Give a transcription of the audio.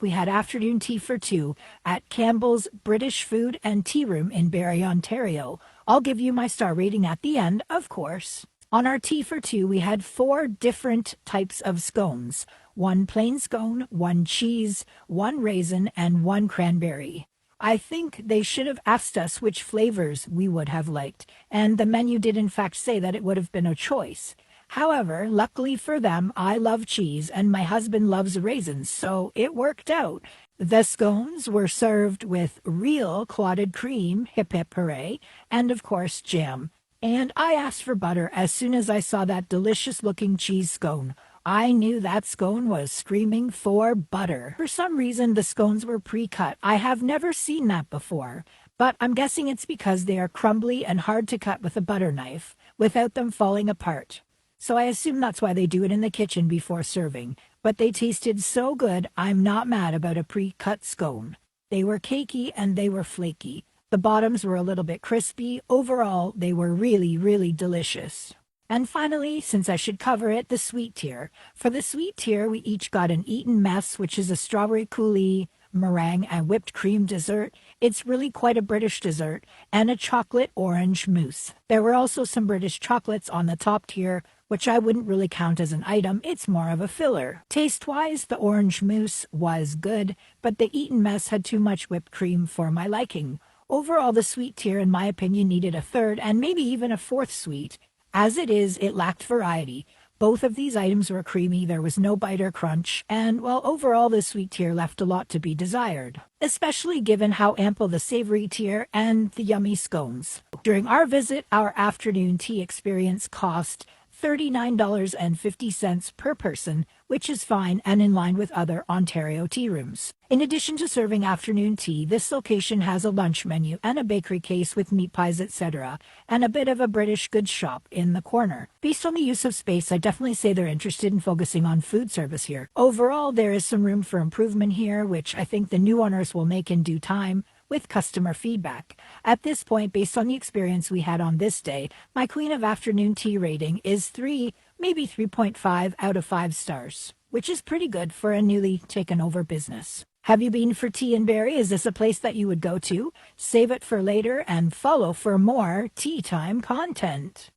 we had afternoon tea for two at Campbell's British Food and Tea Room in Barrie, Ontario. I'll give you my star rating at the end, of course. On our tea for two, we had 4 different types of scones. 1 plain scone, 1 cheese, 1 raisin, and 1 cranberry. I think they should have asked us which flavors we would have liked, and the menu did in fact say that it would have been a choice. However, luckily for them, I love cheese and my husband loves raisins, so it worked out. The scones were served with real clotted cream, hip hip hooray, and of course jam. And I asked for butter as soon as I saw that delicious-looking cheese scone. I knew that scone was screaming for butter. For some reason, the scones were pre-cut. I have never seen that before, but I'm guessing it's because they are crumbly and hard to cut with a butter knife without them falling apart. So I assume that's why they do it in the kitchen before serving. But they tasted so good, I'm not mad about a pre-cut scone. They were cakey and they were flaky. The bottoms were a little bit crispy. Overall, they were really, really delicious. And finally, since I should cover it, the sweet tier. For the sweet tier, we each got an Eton Mess, which is a strawberry coulis, meringue, and whipped cream dessert. It's really quite a British dessert, and a chocolate orange mousse. There were also some British chocolates on the top tier, which I wouldn't really count as an item. It's more of a filler. Taste-wise, the orange mousse was good, but the Eton Mess had too much whipped cream for my liking. Overall, the sweet tier, in my opinion, needed a third and maybe even a fourth sweet. As it is, it lacked variety. Both of these items were creamy, there was no bite or crunch, and, well, overall the sweet tier left a lot to be desired, especially given how ample the savory tier and the yummy scones. During our visit, our afternoon tea experience cost $39.50 per person, which is fine and in line with other Ontario tea rooms. In addition to serving afternoon tea, this location has a lunch menu and a bakery case with meat pies, etc., and a bit of a British goods shop in the corner. Based on the use of space, I definitely say they're interested in focusing on food service here. Overall, there is some room for improvement here, which I think the new owners will make in due time, with customer feedback. At this point, based on the experience we had on this day, my Queen of Afternoon Tea rating is 3, maybe 3.5 out of 5 stars, which is pretty good for a newly taken over business. Have you been for tea in Barrie? Is this a place that you would go to? Save it for later and follow for more tea time content.